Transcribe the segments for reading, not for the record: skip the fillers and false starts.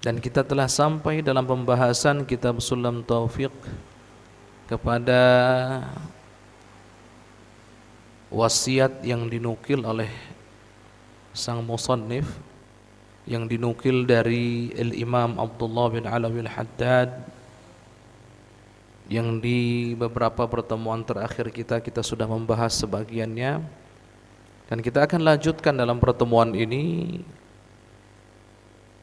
Dan kita telah sampai dalam pembahasan kitab Sulam Taufiq kepada wasiat yang dinukil oleh sang musannif, yang dinukil dari Al-Imam Abdullah bin Alawi Al-Haddad, yang di beberapa pertemuan terakhir kita sudah membahas sebagiannya, dan kita akan lanjutkan dalam pertemuan ini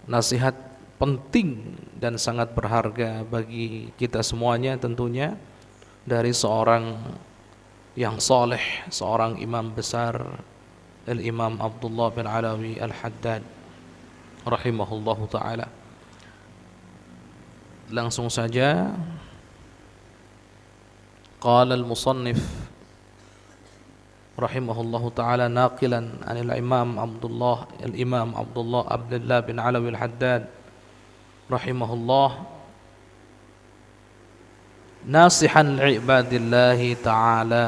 nasihat penting dan sangat berharga bagi kita semuanya tentunya dari seorang yang soleh, seorang imam besar, Al-Imam Abdullah bin Alawi Al-Haddad rahimahullahu ta'ala. Langsung saja, qala al-musannif rahimahullahu ta'ala naqilan anil Imam Abdullah bin Alawi Al-Haddad rahimahullah, nasihan li'ibadillahi ta'ala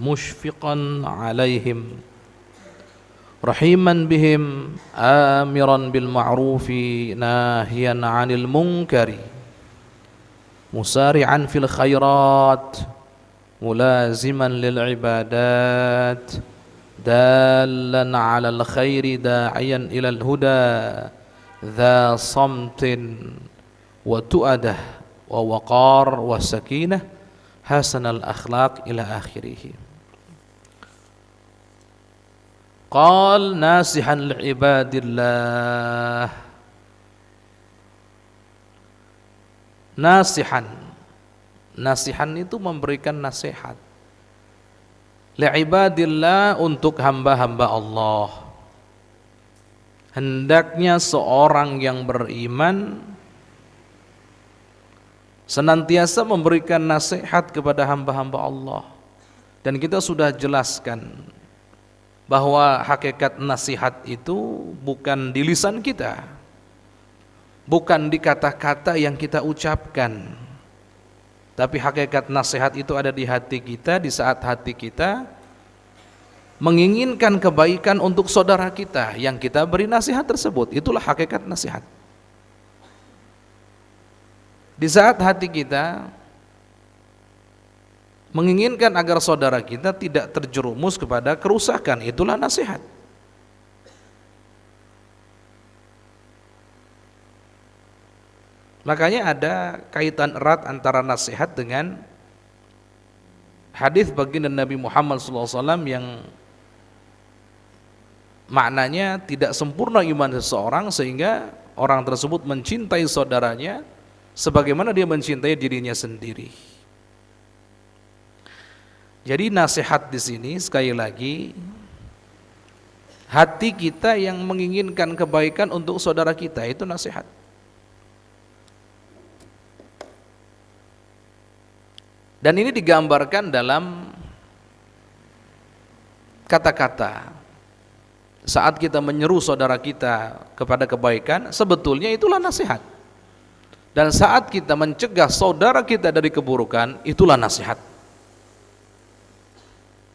mushfiqan alaihim rahiman bihim amiran bil ma'rufi nahiyan 'anil munkari musari'an fil khairat mulaziman lil ibadat dalan 'alal khairi da'iyan ilal huda dha samtin wa tu'adah wa waqar wa sakinah hasanal akhlaq ila akhirih. Qal nasihan li'ibadillah. Nasihan itu memberikan nasihat. Li'ibadillah, untuk hamba-hamba Allah. Hendaknya seorang yang beriman senantiasa memberikan nasihat kepada hamba-hamba Allah. Dan kita sudah jelaskan bahwa hakikat nasihat itu bukan di lisan kita, bukan di kata-kata yang kita ucapkan, tapi hakikat nasihat itu ada di hati kita, di saat hati kita menginginkan kebaikan untuk saudara kita yang kita beri nasihat tersebut. Itulah hakikat nasihat. Di saat hati kita menginginkan agar saudara kita tidak terjerumus kepada kerusakan, itulah nasihat. Makanya ada kaitan erat antara nasihat dengan hadis baginda Nabi Muhammad SAW yang maknanya tidak sempurna iman seseorang sehingga orang tersebut mencintai saudaranya sebagaimana dia mencintai dirinya sendiri. Jadi nasihat di sini sekali lagi, hati kita yang menginginkan kebaikan untuk saudara kita, itu nasihat. Dan ini digambarkan dalam kata-kata. Saat kita menyeru saudara kita kepada kebaikan, sebetulnya itulah nasihat. Dan saat kita mencegah saudara kita dari keburukan, itulah nasihat.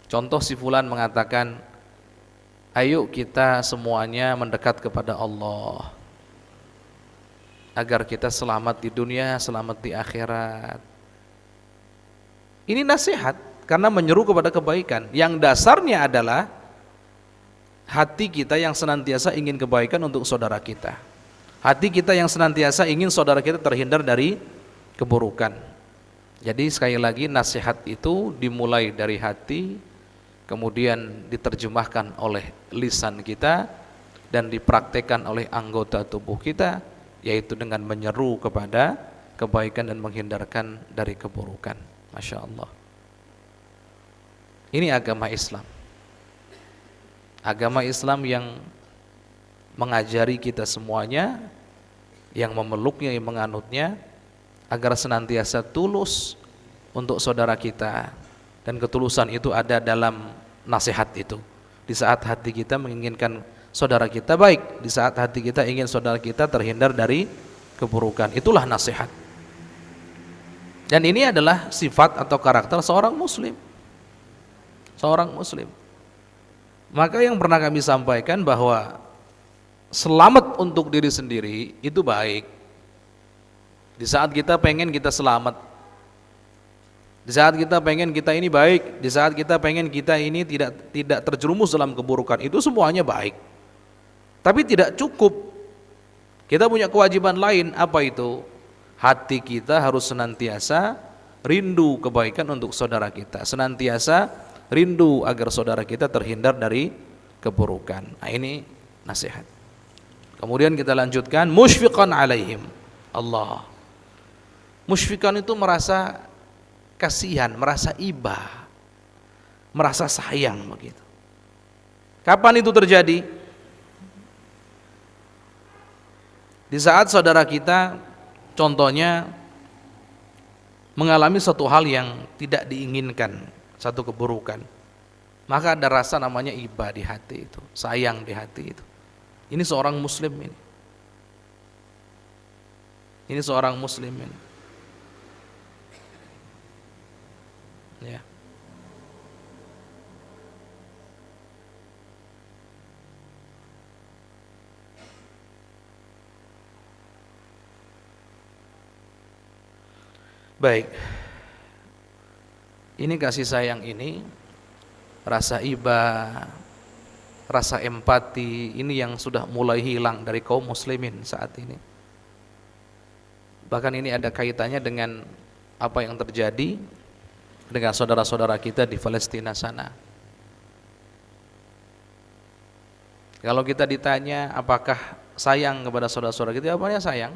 Contoh, si fulan mengatakan, ayo kita semuanya mendekat kepada Allah agar kita selamat di dunia, selamat di akhirat. Ini nasihat karena menyeru kepada kebaikan. Yang dasarnya adalah hati kita yang senantiasa ingin kebaikan untuk saudara kita. Hati kita yang senantiasa ingin saudara kita terhindar dari keburukan. Jadi sekali lagi, nasihat itu dimulai dari hati, kemudian diterjemahkan oleh lisan kita dan dipraktekkan oleh anggota tubuh kita, yaitu dengan menyeru kepada kebaikan dan menghindarkan dari keburukan. Masya Allah. Ini agama Islam. Agama Islam yang mengajari kita semuanya, yang memeluknya, yang menganutnya, agar senantiasa tulus untuk saudara kita. Dan ketulusan itu ada dalam nasihat itu. Di saat hati kita menginginkan saudara kita baik, di saat hati kita ingin saudara kita terhindar dari keburukan, itulah nasihat. Dan ini adalah sifat atau karakter seorang muslim. Seorang muslim. Maka yang pernah kami sampaikan bahwa selamat untuk diri sendiri itu baik, Di saat kita pengen kita selamat, di saat kita pengen kita ini baik, di saat kita pengen kita ini tidak terjerumus dalam keburukan, itu semuanya baik. Tapi tidak cukup. Kita punya kewajiban lain, apa itu? Hati kita harus senantiasa rindu kebaikan untuk saudara kita, senantiasa rindu agar saudara kita terhindar dari keburukan. Nah, ini nasihat. Kemudian kita lanjutkan, musyfiqan alaihim. Allah. Musyfiqan itu merasa kasihan, merasa iba, merasa sayang begitu. Kapan itu terjadi? Di saat saudara kita contohnya mengalami satu hal yang tidak diinginkan, satu keburukan, maka ada rasa namanya iba di hati itu, sayang di hati itu. Ini seorang muslim ini. Ini seorang muslim ini. Ya. Baik. Ini kasih sayang ini, rasa iba, rasa empati, ini yang sudah mulai hilang dari kaum muslimin saat ini. Bahkan ini ada kaitannya dengan apa yang terjadi dengan saudara-saudara kita di Palestina sana. Kalau kita ditanya apakah sayang kepada saudara-saudara kita, jawabannya sayang.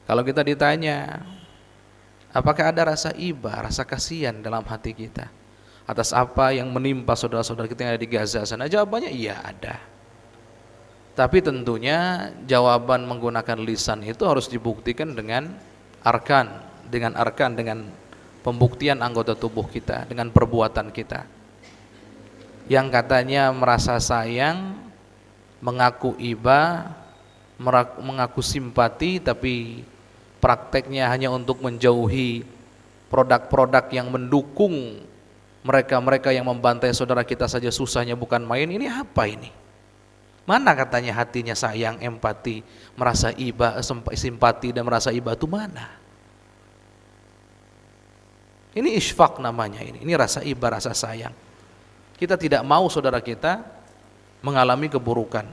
Kalau kita ditanya apakah ada rasa iba, rasa kasihan dalam hati kita atas apa yang menimpa saudara-saudara kita yang ada di Gaza sana, jawabannya iya ada. Tapi tentunya jawaban menggunakan lisan itu harus dibuktikan dengan arkan, dengan pembuktian anggota tubuh kita, dengan perbuatan kita. Yang katanya merasa sayang, mengaku iba, mengaku simpati, tapi prakteknya hanya untuk menjauhi produk-produk yang mendukung mereka-mereka yang membantai saudara kita saja susahnya bukan main. Ini apa ini? Mana katanya hatinya sayang, empati, merasa iba, simpati dan merasa iba itu mana? Ini isfaq namanya ini rasa iba, rasa sayang. Kita tidak mau saudara kita mengalami keburukan,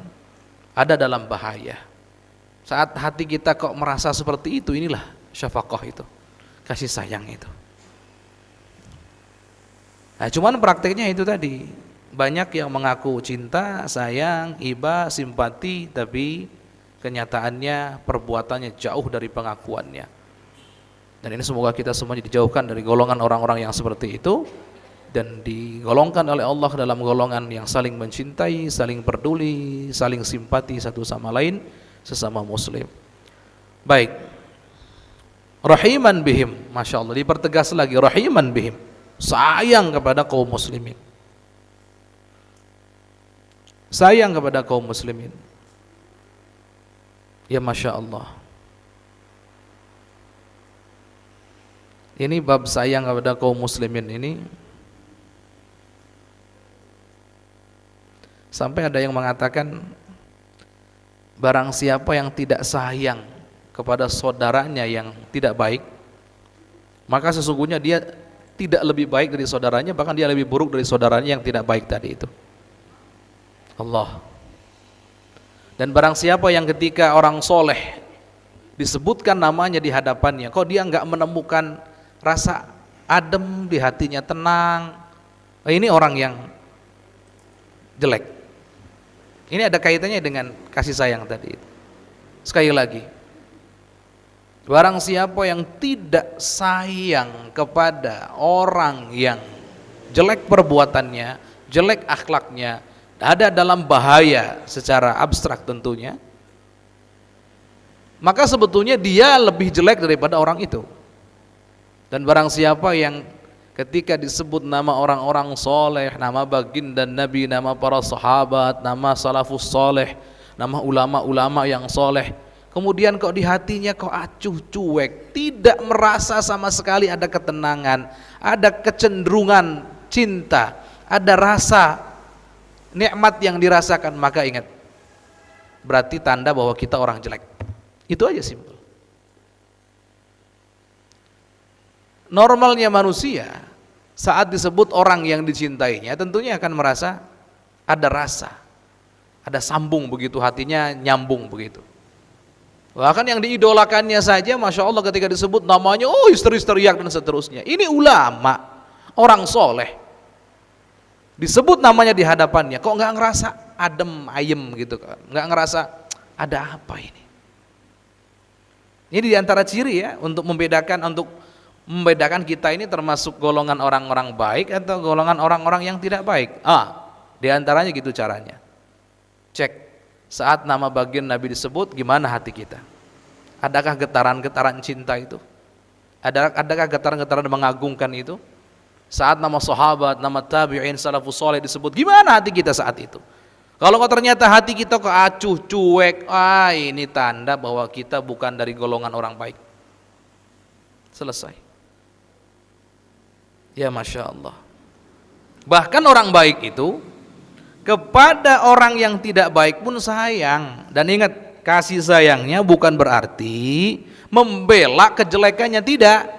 ada dalam bahaya. Saat hati kita kok merasa seperti itu, inilah syafaqah itu, kasih sayang itu. Nah, cuman prakteknya itu tadi, banyak yang mengaku cinta, sayang, iba, simpati, tapi kenyataannya perbuatannya jauh dari pengakuannya. Dan ini semoga kita semuanya dijauhkan dari golongan orang-orang yang seperti itu dan digolongkan oleh Allah dalam golongan yang saling mencintai, saling peduli, saling simpati satu sama lain, sesama muslim. Baik. Rahiman bihim, Masya Allah, dipertegas lagi, rahiman bihim, sayang kepada kaum muslimin, sayang kepada kaum muslimin. Ya Masya Allah, ini bab sayang kepada kaum muslimin ini sampai ada yang mengatakan barang siapa yang tidak sayang kepada saudaranya yang tidak baik, maka sesungguhnya dia tidak lebih baik dari saudaranya, bahkan dia lebih buruk dari saudaranya yang tidak baik tadi itu. Allah. Dan barang siapa yang ketika orang soleh disebutkan namanya di hadapannya, kok dia enggak menemukan rasa adem di hatinya, tenang, ini orang yang jelek. Ini ada kaitannya dengan kasih sayang tadi. Sekali lagi, barang siapa yang tidak sayang kepada orang yang jelek perbuatannya, jelek akhlaknya, ada dalam bahaya secara abstrak tentunya, maka sebetulnya dia lebih jelek daripada orang itu. Dan barang siapa yang ketika disebut nama orang-orang soleh, nama baginda Nabi, nama para sahabat, nama salafus soleh, nama ulama-ulama yang soleh, kemudian kok di hatinya kok acuh cuek, tidak merasa sama sekali ada ketenangan, ada kecenderungan cinta, ada rasa nikmat yang dirasakan, maka ingat, berarti tanda bahwa kita orang jelek. Itu aja simpel. normalnya manusia saat disebut orang yang dicintainya tentunya akan merasa ada rasa, ada sambung begitu, hatinya nyambung begitu. Bahkan yang diidolakannya saja, Masya Allah, ketika disebut namanya, oh histeris teriak dan seterusnya. Ini ulama, orang soleh, disebut namanya di hadapannya, kok nggak ngerasa adem ayem gitu kan, nggak ngerasa ada apa ini. Ini diantara ciri ya untuk membedakan kita ini termasuk golongan orang-orang baik atau golongan orang-orang yang tidak baik. Diantaranya gitu caranya. Cek saat nama bagian Nabi disebut, gimana hati kita? Adakah getaran-getaran cinta itu? Adakah getaran-getaran mengagungkan itu? Saat nama sahabat, nama tabi'in, salafus soleh disebut, gimana hati kita saat itu? Kalau ternyata hati kita keacuh, cuek, ini tanda bahwa kita bukan dari golongan orang baik. Selesai. Ya Masya Allah. Bahkan orang baik itu kepada orang yang tidak baik pun sayang. Dan ingat, kasih sayangnya bukan berarti membela kejelekannya, tidak.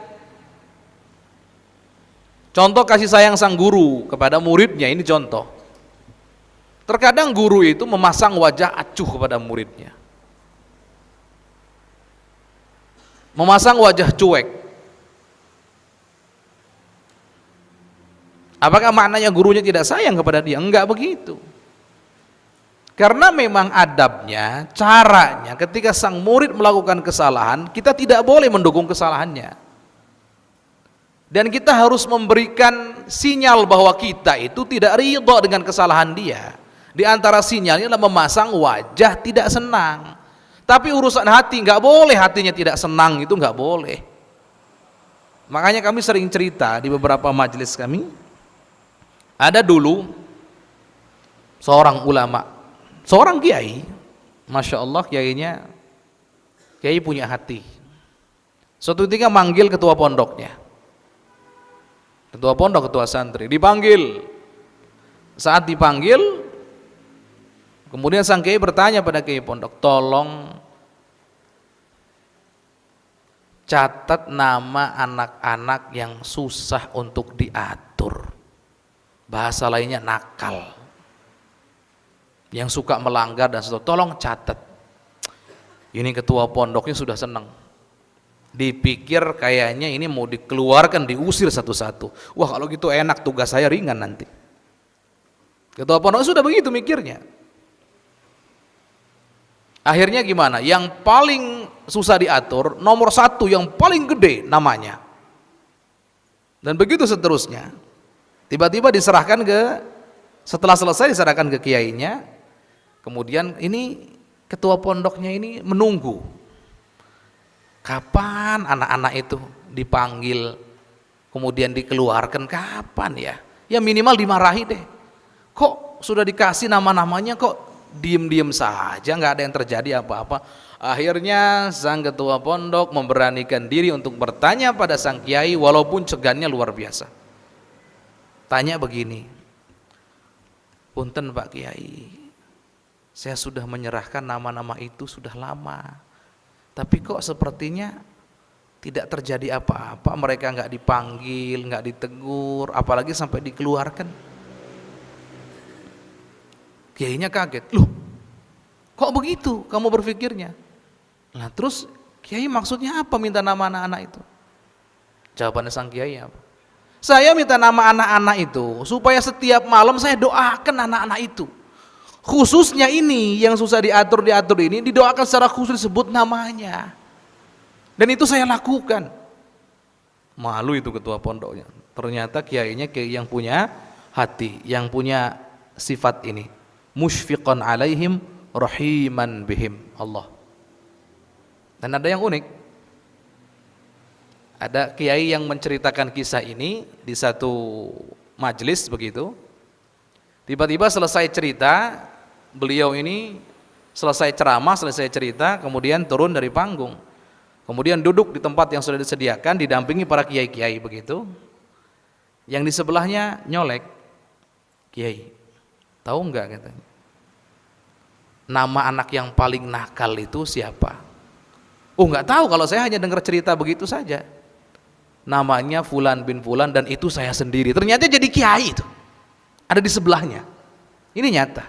Contoh kasih sayang sang guru kepada muridnya, ini contoh. Terkadang guru itu memasang wajah acuh kepada muridnya, memasang wajah cuek. Apakah maknanya gurunya tidak sayang kepada dia? Enggak begitu. Karena memang adabnya, caranya ketika sang murid melakukan kesalahan, kita tidak boleh mendukung kesalahannya. Dan kita harus memberikan sinyal bahwa kita itu tidak ridho dengan kesalahan dia. Di antara sinyalnya adalah memasang wajah tidak senang. Tapi urusan hati enggak boleh, hatinya tidak senang itu enggak boleh. Makanya kami sering cerita di beberapa majelis kami, ada dulu seorang ulama, seorang kiai, Masya Allah, kiai punya hati. Suatu ketika manggil ketua pondoknya, ketua pondok, ketua santri, dipanggil. Saat dipanggil, kemudian sang kiai bertanya pada kiai pondok, tolong catat nama anak-anak yang susah untuk diatur. Bahasa lainnya nakal, yang suka melanggar dan seterusnya, tolong catat. Ini ketua pondoknya sudah senang, dipikir kayaknya ini mau dikeluarkan, diusir satu-satu. Wah, kalau gitu enak, tugas saya ringan nanti. Ketua pondok sudah begitu mikirnya. Akhirnya gimana? Yang paling susah diatur, nomor satu yang paling gede namanya, dan begitu seterusnya. Tiba-tiba diserahkan setelah selesai diserahkan ke kiainya. Kemudian ini ketua pondoknya ini menunggu, kapan anak-anak itu dipanggil, kemudian dikeluarkan, kapan ya? Ya minimal dimarahi deh. Kok sudah dikasih nama-namanya kok diem-diem saja, nggak ada yang terjadi apa-apa. Akhirnya sang ketua pondok memberanikan diri untuk bertanya pada sang kiai, walaupun segannya luar biasa. Tanya begini, punten Pak Kiai, saya sudah menyerahkan nama-nama itu sudah lama, tapi kok sepertinya tidak terjadi apa-apa, mereka nggak dipanggil, nggak ditegur, apalagi sampai dikeluarkan. Kiainya kaget, loh kok begitu kamu berpikirnya? Nah terus Kiai maksudnya apa minta nama anak-anak itu? Jawabannya sang Kiai apa? Saya minta nama anak-anak itu supaya setiap malam saya doakan anak-anak itu. Khususnya ini yang susah diatur ini didoakan secara khusus, disebut namanya. Dan itu saya lakukan. Malu itu ketua pondoknya. Ternyata kiainya kiai yang punya hati, yang punya sifat ini. Musyfiqan alaihim rahiman bihim. Allah. Dan ada yang unik. Ada kiai yang menceritakan kisah ini di satu majelis begitu. Tiba-tiba selesai cerita, beliau ini selesai ceramah, selesai cerita, kemudian turun dari panggung. Kemudian duduk di tempat yang sudah disediakan, didampingi para kiai-kiai begitu. Yang di sebelahnya nyolek, Kiai, tahu enggak katanya, nama anak yang paling nakal itu siapa? Oh enggak tahu, kalau saya hanya dengar cerita begitu saja. namanya Fulan bin Fulan dan itu saya sendiri. Ternyata jadi kiai itu. Ada di sebelahnya. Ini nyata.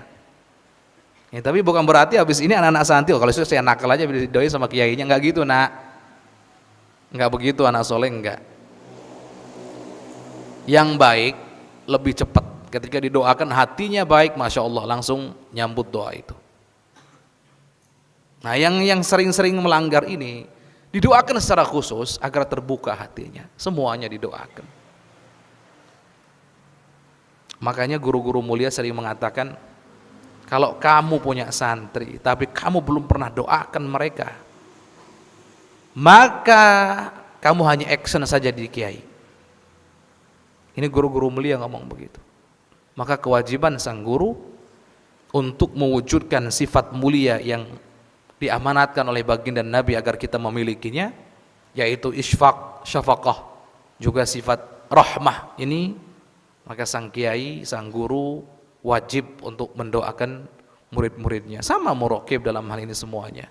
Ya, tapi bukan berarti habis ini anak-anak santri, kalau saya nakal aja didoi sama kiainya, enggak gitu, Nak. Enggak begitu anak soleh, enggak. Yang baik lebih cepat. Ketika didoakan hatinya baik, Masya Allah langsung nyambut doa itu. Nah yang sering-sering melanggar ini didoakan secara khusus agar terbuka hatinya. Semuanya didoakan. Makanya guru-guru mulia sering mengatakan, kalau kamu punya santri tapi kamu belum pernah doakan mereka, maka kamu hanya action saja di kiai. Ini guru-guru mulia ngomong begitu. Maka kewajiban sang guru untuk mewujudkan sifat mulia yang diamanatkan oleh baginda Nabi agar kita memilikinya, yaitu isfaq, syafaqah, juga sifat rahmah. Ini maka sang kiai, sang guru wajib untuk mendoakan murid-muridnya. Sama muraqib dalam hal ini semuanya.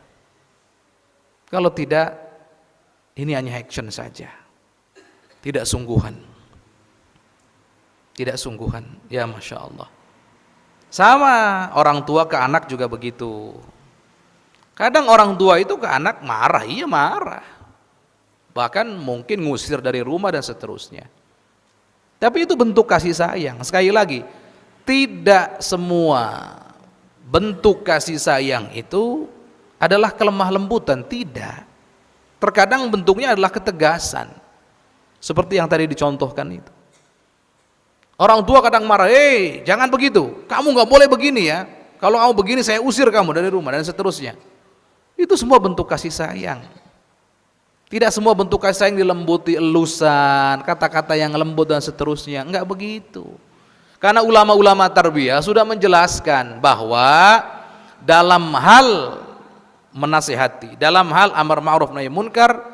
Kalau tidak, ini hanya action saja, tidak sungguhan. Tidak sungguhan, ya Masya Allah. Sama orang tua ke anak juga begitu. Kadang orang tua itu ke anak marah, iya marah. Bahkan mungkin ngusir dari rumah dan seterusnya. Tapi itu bentuk kasih sayang. Sekali lagi, tidak semua bentuk kasih sayang itu adalah kelemah lembutan, tidak. Terkadang bentuknya adalah ketegasan. Seperti yang tadi dicontohkan itu. Orang tua kadang marah, jangan begitu, kamu nggak boleh begini ya. Kalau kamu begini saya usir kamu dari rumah dan seterusnya. Itu semua bentuk kasih sayang. Tidak semua bentuk kasih sayang dilembuti elusan, kata-kata yang lembut dan seterusnya. Enggak begitu. Karena ulama-ulama tarbiyah sudah menjelaskan bahwa dalam hal menasihati, dalam hal amar ma'ruf nahi munkar,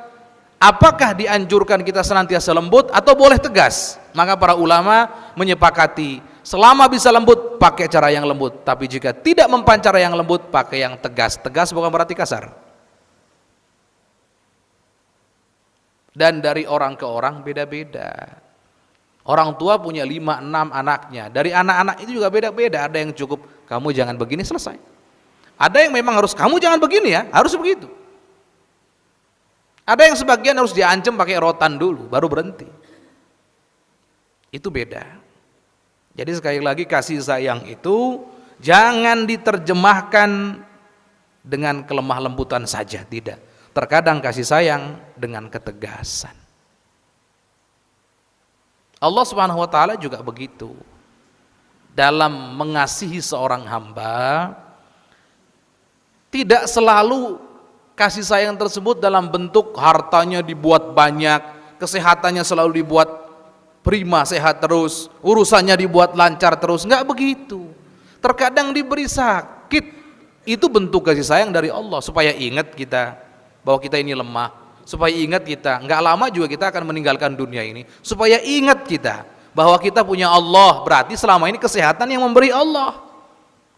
apakah dianjurkan kita senantiasa lembut atau boleh tegas? Maka para ulama menyepakati selama bisa lembut pakai cara yang lembut, tapi jika tidak mempan cara yang lembut pakai yang tegas. Tegas bukan berarti kasar. Dan dari orang ke orang beda-beda. Orang tua punya 5-6 anaknya. Dari anak-anak itu juga beda-beda. Ada yang cukup kamu jangan begini, selesai. Ada yang memang harus kamu jangan begini ya, harus begitu. Ada yang sebagian harus diancam pakai rotan dulu baru berhenti. Itu beda. Jadi sekali lagi kasih sayang itu jangan diterjemahkan dengan kelemah lembutan saja, tidak. Terkadang kasih sayang dengan ketegasan. Allah Subhanahu wa taala juga begitu. Dalam mengasihi seorang hamba, tidak selalu kasih sayang tersebut dalam bentuk hartanya dibuat banyak, kesehatannya selalu dibuat prima, sehat terus, urusannya dibuat lancar terus, enggak begitu. Terkadang diberi sakit, itu bentuk kasih sayang dari Allah supaya ingat kita bahwa kita ini lemah, supaya ingat kita enggak lama juga kita akan meninggalkan dunia ini, supaya ingat kita bahwa kita punya Allah, berarti selama ini kesehatan yang memberi Allah.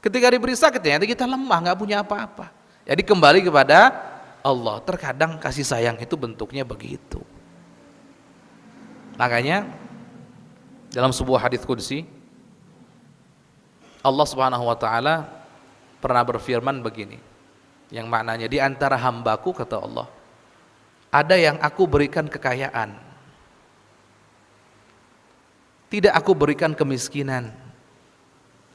Ketika diberi sakit ternyata kita lemah, enggak punya apa-apa. Jadi kembali kepada Allah. Terkadang kasih sayang itu bentuknya begitu. Makanya dalam sebuah hadis qudsi Allah Subhanahu wa taala pernah berfirman begini, yang maknanya di antara hambaku, kata Allah, ada yang aku berikan kekayaan, tidak aku berikan kemiskinan.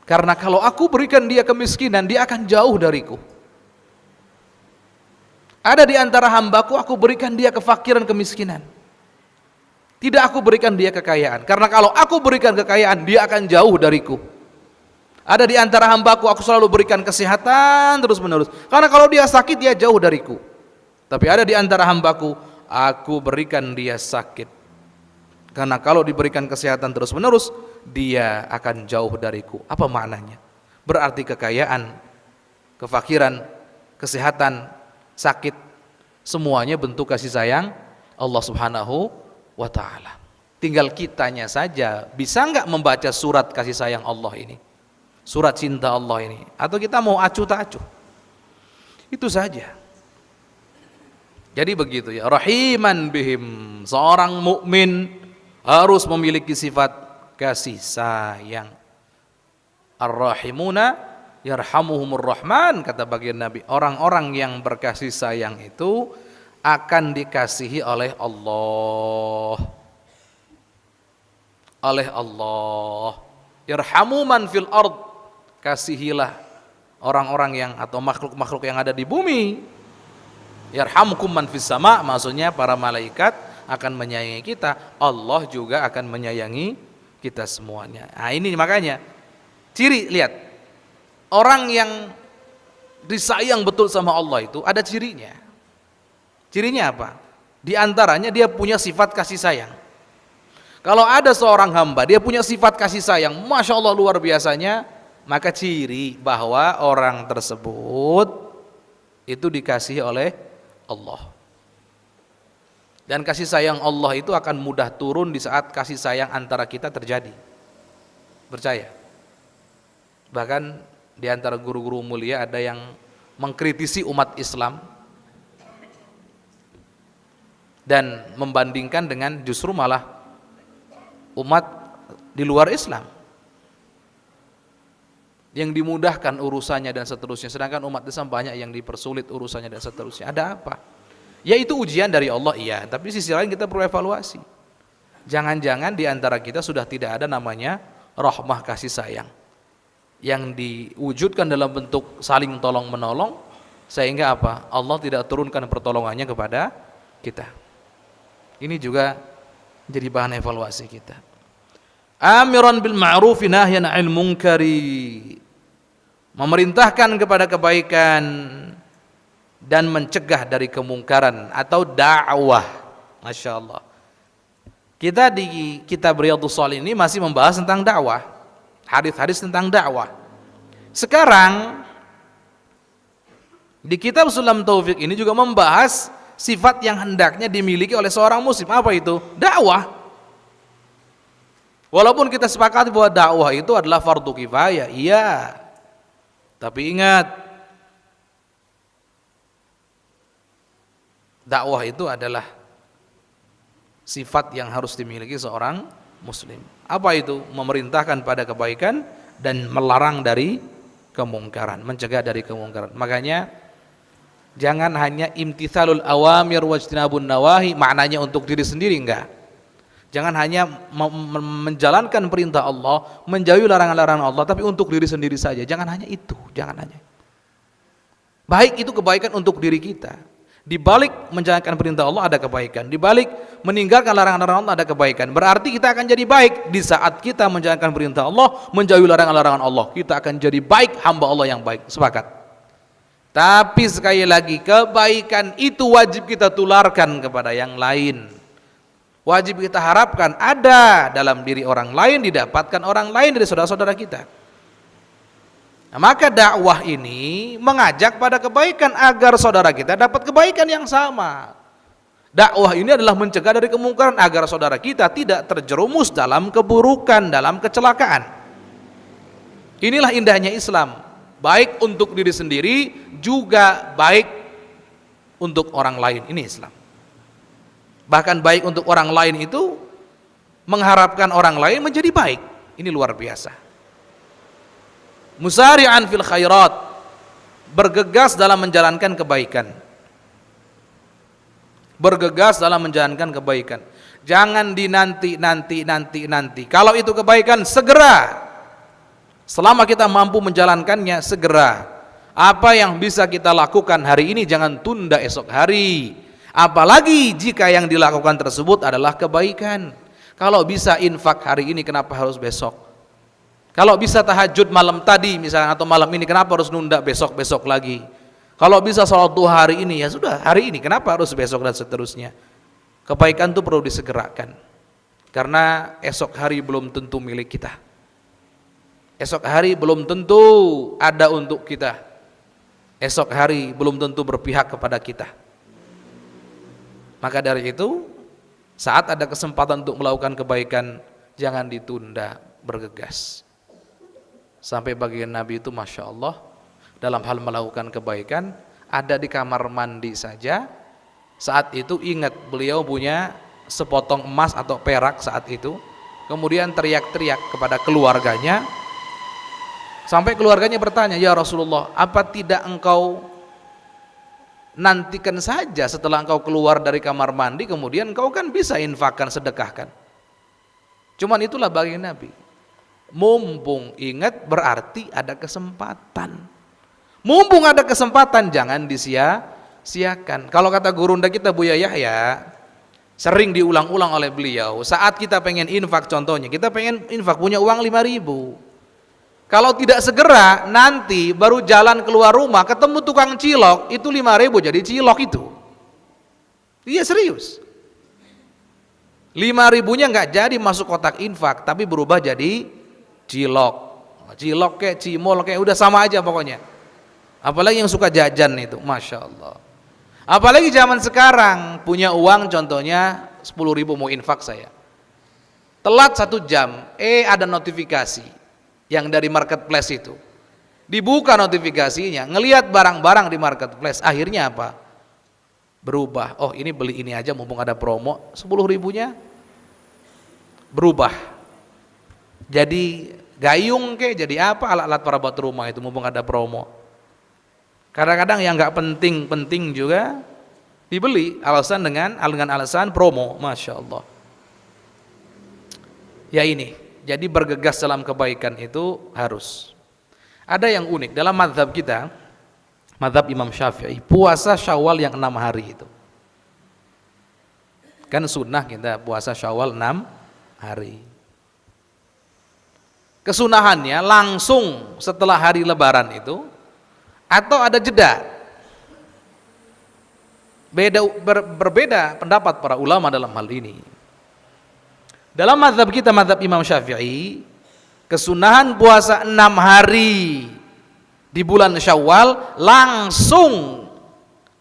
Karena kalau aku berikan dia kemiskinan, dia akan jauh dariku. Ada di antara hambaku, aku berikan dia kefakiran, kemiskinan, tidak aku berikan dia kekayaan. Karena kalau aku berikan kekayaan, dia akan jauh dariku. Ada di antara hambaku, aku selalu berikan kesehatan terus menerus. Karena kalau dia sakit, dia jauh dariku. Tapi ada di antara hambaku, aku berikan dia sakit. Karena kalau diberikan kesehatan terus menerus, dia akan jauh dariku. Apa maknanya? Berarti kekayaan, kefakiran, kesehatan, sakit, semuanya bentuk kasih sayang Allah Subhanahu wa ta'ala. Tinggal kitanya saja bisa enggak membaca surat kasih sayang Allah ini, surat cinta Allah ini, atau kita mau acuh tak acuh. Itu saja. Jadi begitu ya, rahiman bihim. Seorang mukmin harus memiliki sifat kasih sayang. Ar-rahimuna yarhamuhumur rahman, kata baginda Nabi. Orang-orang yang berkasih sayang itu akan dikasihi oleh Allah. Oleh Allah. Yarhamu man fil ard. Kasihilah orang-orang yang atau makhluk-makhluk yang ada di bumi. Yarhamkum man fis sama, maksudnya para malaikat akan menyayangi kita, Allah juga akan menyayangi kita semuanya. Nah, ini makanya ciri, lihat, orang yang disayang betul sama Allah itu ada cirinya. Cirinya apa? Di antaranya dia punya sifat kasih sayang. Kalau ada seorang hamba dia punya sifat kasih sayang, Masya Allah luar biasanya, maka ciri bahwa orang tersebut itu dikasihi oleh Allah. Dan kasih sayang Allah itu akan mudah turun di saat kasih sayang antara kita terjadi. Percaya? Bahkan di antara guru-guru mulia ada yang mengkritisi umat Islam dan membandingkan dengan justru malah umat di luar Islam yang dimudahkan urusannya dan seterusnya, sedangkan umat Islam banyak yang dipersulit urusannya dan seterusnya. Ada apa? Yaitu ujian dari Allah, iya, tapi sisi lain kita perlu evaluasi. Jangan-jangan di antara kita sudah tidak ada namanya rahmah kasih sayang yang diwujudkan dalam bentuk saling tolong menolong, sehingga apa? Allah tidak turunkan pertolongannya kepada kita. Ini juga jadi bahan evaluasi kita. Amiran bil ma'rufi nahyan 'anil munkari, memerintahkan kepada kebaikan dan mencegah dari kemungkaran atau dakwah. Masya Allah. Kita di kitab Riyadhus Shalihin ini masih membahas tentang dakwah, hadis-hadis tentang dakwah. Sekarang di kitab Sulam Taufik ini juga membahas sifat yang hendaknya dimiliki oleh seorang muslim. Apa itu? Dakwah. Walaupun kita sepakati bahwa dakwah itu adalah fardu kifayah, iya. Tapi ingat, dakwah itu adalah sifat yang harus dimiliki seorang muslim. Apa itu? Memerintahkan pada kebaikan dan melarang dari kemungkaran, mencegah dari kemungkaran. Makanya jangan hanya imtithalul awamir wajtinabun nawahi, maknanya untuk diri sendiri, enggak. Jangan hanya menjalankan perintah Allah, menjauhi larangan-larangan Allah, tapi untuk diri sendiri saja. Jangan hanya itu, jangan hanya. Baik itu kebaikan untuk diri kita. Di balik menjalankan perintah Allah ada kebaikan. Di balik meninggalkan larangan-larangan Allah ada kebaikan. Berarti kita akan jadi baik di saat kita menjalankan perintah Allah, menjauhi larangan-larangan Allah. Kita akan jadi baik, hamba Allah yang baik. Sepakat. Tapi sekali lagi, kebaikan itu wajib kita tularkan kepada yang lain. Wajib kita harapkan ada dalam diri orang lain, didapatkan orang lain dari saudara-saudara kita. Nah, maka dakwah ini mengajak pada kebaikan agar saudara kita dapat kebaikan yang sama. Dakwah ini adalah mencegah dari kemungkaran agar saudara kita tidak terjerumus dalam keburukan, dalam kecelakaan. Inilah indahnya Islam. Baik untuk diri sendiri, juga baik untuk orang lain. Ini Islam. Bahkan baik untuk orang lain itu mengharapkan orang lain menjadi baik. Ini luar biasa. Musari'an fil khairat, bergegas dalam menjalankan kebaikan. Bergegas dalam menjalankan kebaikan. Jangan dinanti. Kalau itu kebaikan, segera. Selama kita mampu menjalankannya, segera. Apa yang bisa kita lakukan hari ini jangan tunda esok hari. Apalagi jika yang dilakukan tersebut adalah kebaikan. Kalau bisa infak hari ini, kenapa harus besok? Kalau bisa tahajud malam tadi misalnya, atau malam ini, kenapa harus nunda besok lagi? Kalau bisa sholat duha hari ini, ya sudah hari ini, kenapa harus besok dan seterusnya? Kebaikan itu perlu disegerakan, karena esok hari belum tentu milik kita. Esok hari belum tentu ada untuk kita. Esok hari belum tentu berpihak kepada kita. Maka dari itu, saat ada kesempatan untuk melakukan kebaikan, jangan ditunda, bergegas. Sampai bagian Nabi itu Masya Allah, dalam hal melakukan kebaikan, ada di kamar mandi saja, Saat itu ingat beliau punya sepotong emas atau perak saat itu, kemudian teriak-teriak kepada keluarganya, sampai keluarganya bertanya, ya Rasulullah, apa tidak engkau nantikan saja setelah engkau keluar dari kamar mandi, kemudian engkau kan bisa infakkan, sedekahkan. Cuman itulah bagi Nabi, mumpung ingat berarti ada kesempatan, mumpung ada kesempatan jangan disia-siakan. Kalau kata gurunda kita Buya Yahya, sering diulang-ulang oleh beliau, saat kita pengen infak, contohnya kita pengen infak punya uang 5.000, kalau tidak segera nanti baru jalan keluar rumah ketemu tukang cilok, itu 5.000 jadi cilok itu. Iya serius. 5.000-nya nggak jadi masuk kotak infak, tapi berubah jadi cilok. Cilok kayak cimol kayak udah sama aja pokoknya. Apalagi yang suka jajan itu, Masya Allah. Apalagi zaman sekarang punya uang contohnya 10.000 mau infak saya. Telat 1 jam, ada notifikasi yang dari marketplace itu. Dibuka notifikasinya, ngelihat barang-barang di marketplace, akhirnya apa? Berubah, oh ini beli ini aja mumpung ada promo, 10.000-nya berubah jadi gayung kayak jadi apa, alat-alat perabot rumah itu mumpung ada promo. Kadang-kadang yang nggak penting-penting juga dibeli dengan alasan promo, Masya Allah. Ya ini, jadi bergegas dalam kebaikan itu harus. Ada yang unik dalam mazhab kita, mazhab Imam Syafi'i, puasa Syawal yang 6 hari itu. Kan sunnah kita puasa Syawal 6 hari. Kesunahannya langsung setelah hari Lebaran itu, atau ada jeda. Berbeda pendapat para ulama dalam hal ini. Dalam mazhab kita, mazhab Imam Syafi'i, kesunahan puasa 6 hari di bulan Syawal langsung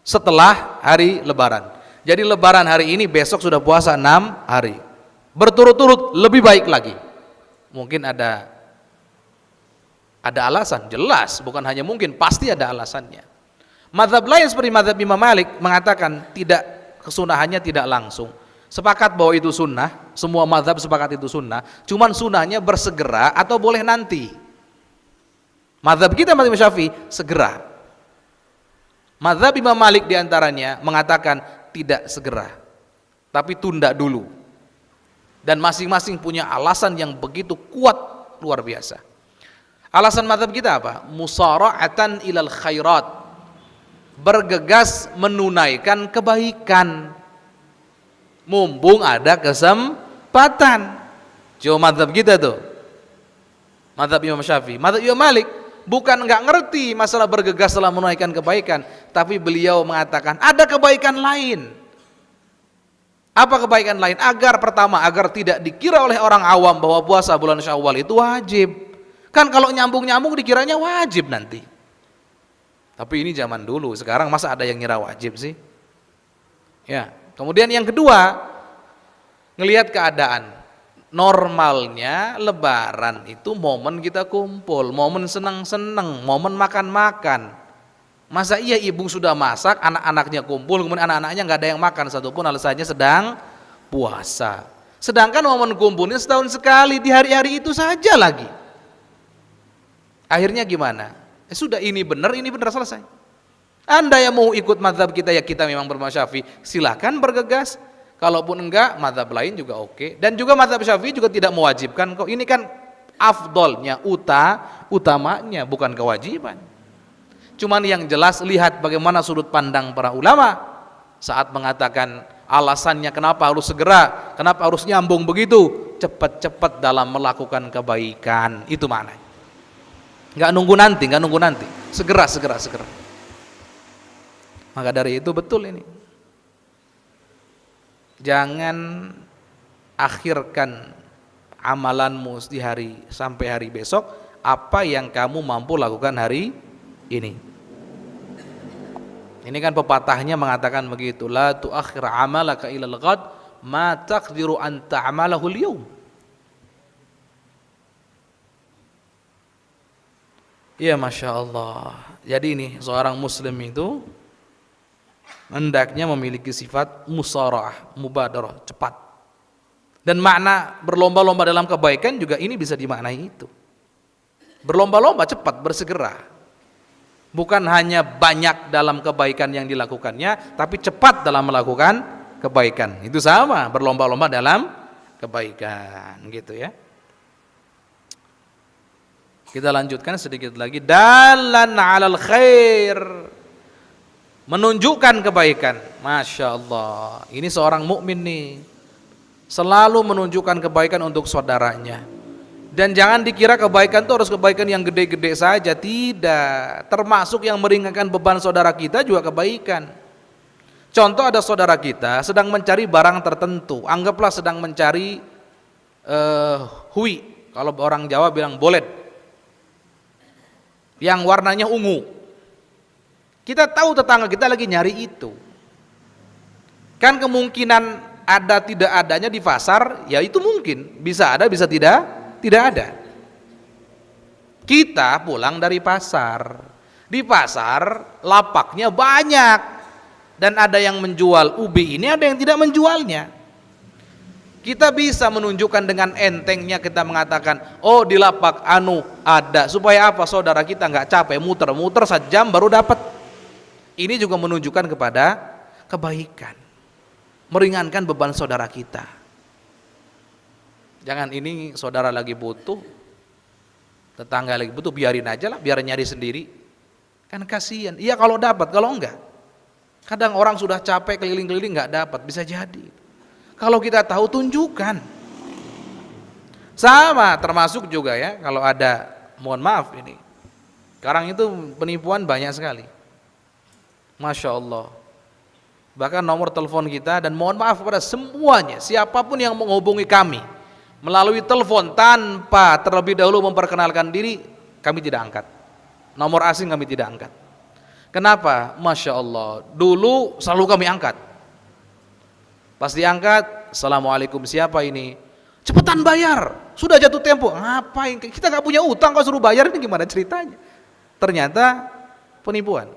setelah hari Lebaran. Jadi Lebaran hari ini, besok sudah puasa 6 hari berturut-turut, lebih baik lagi. Mungkin ada alasan, jelas, bukan hanya mungkin, pasti ada alasannya. Mazhab lain seperti mazhab Imam Malik mengatakan tidak, kesunahannya tidak langsung. Sepakat bahwa itu sunnah, semua mazhab sepakat itu sunnah, cuman sunnahnya bersegera atau boleh nanti. Mazhab kita, mazhab Syafi'i, segera. Mazhab Imam Malik diantaranya mengatakan tidak segera, tapi tunda dulu. Dan masing-masing punya alasan yang begitu kuat, luar biasa. Alasan mazhab kita apa? Musara'atan ilal khairat, bergegas menunaikan kebaikan mumpung ada kesempatan. Cuma mazhab kita tuh, mazhab Imam Syafi'i. Mazhab Imam Malik bukan nggak ngerti masalah bergegas dalam menunaikan kebaikan, tapi beliau mengatakan ada kebaikan lain. Apa kebaikan lain? Agar pertama, agar tidak dikira oleh orang awam bahwa puasa bulan Syawal itu wajib. Kan kalau nyambung-nyambung dikiranya wajib nanti. Tapi ini zaman dulu, sekarang masa ada yang ngira wajib sih? Ya. Kemudian yang kedua, ngelihat keadaan. Normalnya Lebaran itu momen kita kumpul, momen senang-senang, momen makan-makan. Masa iya ibu sudah masak, anak-anaknya kumpul, kemudian anak-anaknya nggak ada yang makan satupun, alasannya sedang puasa. Sedangkan momen kumpulnya setahun sekali, di hari-hari itu saja lagi. Akhirnya gimana? Sudah ini benar selesai. Anda yang mau ikut mazhab kita, ya kita memang bermazhab Syafi'i, silakan bergegas. Kalaupun enggak, mazhab lain juga oke. Dan juga mazhab Syafi'i juga tidak mewajibkan kok. Ini kan afdolnya, utamanya, bukan kewajiban. Cuman yang jelas lihat bagaimana sudut pandang para ulama saat mengatakan alasannya kenapa harus segera, kenapa harus nyambung begitu, cepat-cepat dalam melakukan kebaikan. Itu maknanya. Enggak nunggu nanti, segera. Maka dari itu betul ini. Jangan akhirkan amalanmu di hari sampai hari besok, apa yang kamu mampu lakukan hari ini. Ini kan pepatahnya mengatakan begitu, la tuakhir amalaka ilal ghad ma taqdiru an ta'malahu al-yawm. Ya Masya Allah. Jadi ini seorang muslim itu hendaknya memiliki sifat musara'ah, mubadarah, cepat. Dan makna berlomba-lomba dalam kebaikan juga ini bisa dimaknai itu. Berlomba-lomba, cepat, bersegera. Bukan hanya banyak dalam kebaikan yang dilakukannya, tapi cepat dalam melakukan kebaikan. Itu sama, berlomba-lomba dalam kebaikan, gitu ya. Kita lanjutkan sedikit lagi. Dalan 'alal khair, menunjukkan kebaikan. Masya Allah, ini seorang mukmin nih, selalu menunjukkan kebaikan untuk saudaranya. Dan jangan dikira kebaikan itu harus kebaikan yang gede-gede saja, tidak. Termasuk yang meringankan beban saudara kita juga kebaikan. Contoh, ada saudara kita sedang mencari barang tertentu, anggaplah sedang mencari hui, kalau orang Jawa bilang bolet, yang warnanya ungu. Kita tahu tetangga kita lagi nyari itu. Kan kemungkinan ada tidak adanya di pasar, ya itu mungkin, bisa ada bisa tidak ada. Kita pulang dari pasar, di pasar lapaknya banyak, dan ada yang menjual ubi ini, ada yang tidak menjualnya. Kita bisa menunjukkan dengan entengnya, kita mengatakan, oh di lapak anu ada, supaya apa? Saudara kita nggak capek muter-muter sejam baru dapat. Ini juga menunjukkan kepada kebaikan, meringankan beban saudara kita. Jangan ini saudara lagi butuh, tetangga lagi butuh, biarin aja lah, biar nyari sendiri. Kan kasihan. Iya kalau dapat, kalau enggak. Kadang orang sudah capek keliling-keliling nggak dapat, bisa jadi. Kalau kita tahu, tunjukkan. Sama, termasuk juga ya, kalau ada, mohon maaf ini, sekarang itu penipuan banyak sekali. Masya Allah. Bahkan nomor telepon kita, dan mohon maaf kepada semuanya, siapapun yang menghubungi kami melalui telepon tanpa terlebih dahulu memperkenalkan diri, kami tidak angkat. Nomor asing kami tidak angkat. Kenapa? Masya Allah, dulu selalu kami angkat. Pas diangkat, assalamualaikum, siapa ini? Cepetan bayar, sudah jatuh tempo. Ngapain? Kita gak punya utang kok suruh bayar, ini gimana ceritanya? Ternyata penipuan.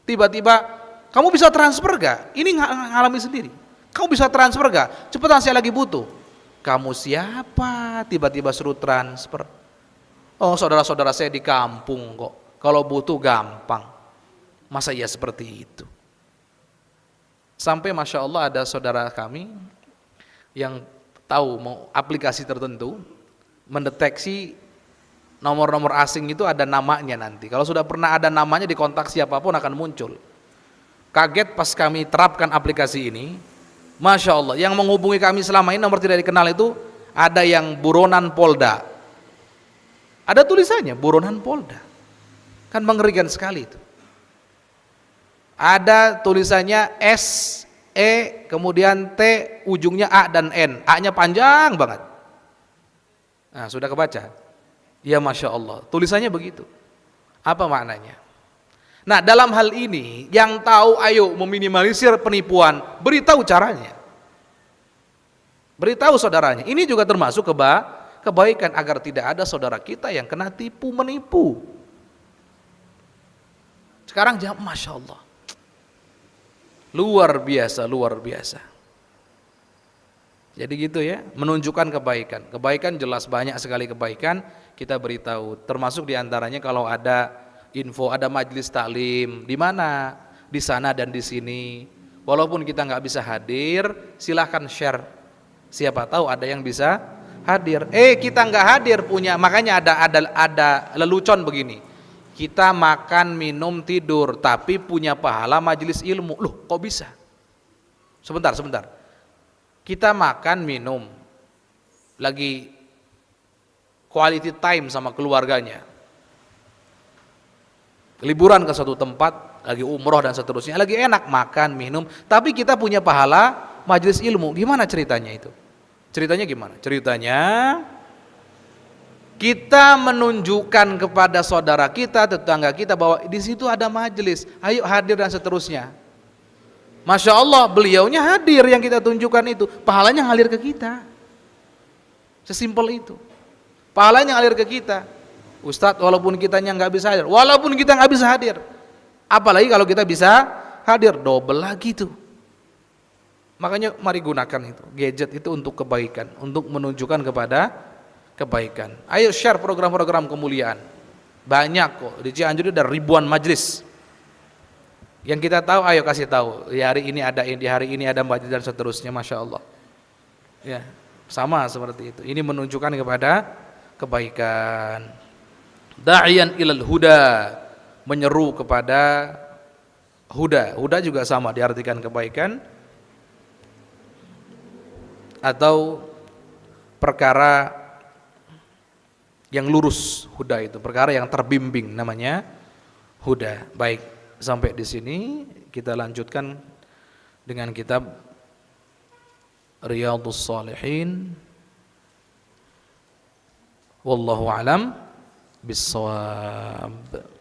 Tiba-tiba, kamu bisa transfer gak? Ini ngalami sendiri. Kamu bisa transfer gak? Cepetan, saya lagi butuh. Kamu siapa? Tiba-tiba suruh transfer. Oh, saudara-saudara saya di kampung kok, kalau butuh gampang. Masa iya seperti itu? Sampai Masya Allah ada saudara kami yang tahu mau aplikasi tertentu mendeteksi nomor-nomor asing itu ada namanya nanti. Kalau sudah pernah ada namanya, dikontak siapapun akan muncul. Kaget pas kami terapkan aplikasi ini. Masya Allah, yang menghubungi kami selama ini nomor tidak dikenal itu ada yang buronan Polda. Ada tulisannya buronan Polda. Kan mengerikan sekali itu. Ada tulisannya S, E, kemudian T, ujungnya A dan N. A-nya panjang banget. Nah, sudah kebaca? Ya Masya Allah, tulisannya begitu. Apa maknanya? Nah, dalam hal ini yang tahu ayo meminimalisir penipuan, beritahu caranya. Beritahu saudaranya. Ini juga termasuk kebaikan agar tidak ada saudara kita yang kena tipu menipu. Sekarang jawab Masya Allah. Luar biasa, luar biasa. Jadi gitu ya, menunjukkan kebaikan. Kebaikan jelas banyak sekali kebaikan, kita beritahu. Termasuk diantaranya kalau ada info, ada majelis taklim, di mana? Di sana dan di sini. Walaupun kita nggak bisa hadir, silahkan share. Siapa tahu ada yang bisa hadir. Kita nggak hadir punya, makanya ada lelucon begini. Kita makan, minum, tidur, tapi punya pahala majelis ilmu. Loh, kok bisa? Sebentar. Kita makan, minum, lagi quality time sama keluarganya. Liburan ke suatu tempat, lagi umroh dan seterusnya, lagi enak makan, minum, tapi kita punya pahala majelis ilmu. Gimana ceritanya itu? Ceritanya gimana? Ceritanya kita menunjukkan kepada saudara kita, tetangga kita bahwa di situ ada majelis, ayo hadir dan seterusnya. Masya Allah, beliaunya hadir, yang kita tunjukkan itu pahalanya ngalir ke kita. Sesimpel itu. Pahalanya ngalir ke kita. Ustadz, walaupun kitanya nggak bisa hadir, walaupun kita nggak bisa hadir, apalagi kalau kita bisa hadir double lagi tuh. Makanya mari gunakan itu, gadget itu untuk kebaikan, untuk menunjukkan kepada kebaikan. Ayo share program-program kemuliaan. Banyak kok, di Cianjur ada ribuan majlis. Yang kita tahu, ayo kasih tahu. Di hari ini ada majlis dan seterusnya, Masya Allah. Ya, sama seperti itu. Ini menunjukkan kepada kebaikan. Da'iyan ilal huda, menyeru kepada huda. Huda juga sama diartikan kebaikan atau perkara yang lurus. Huda itu perkara yang terbimbing, namanya huda. Baik, sampai di sini kita lanjutkan dengan kitab Riyadhus Shalihin. Wallahu a'lam bissawab.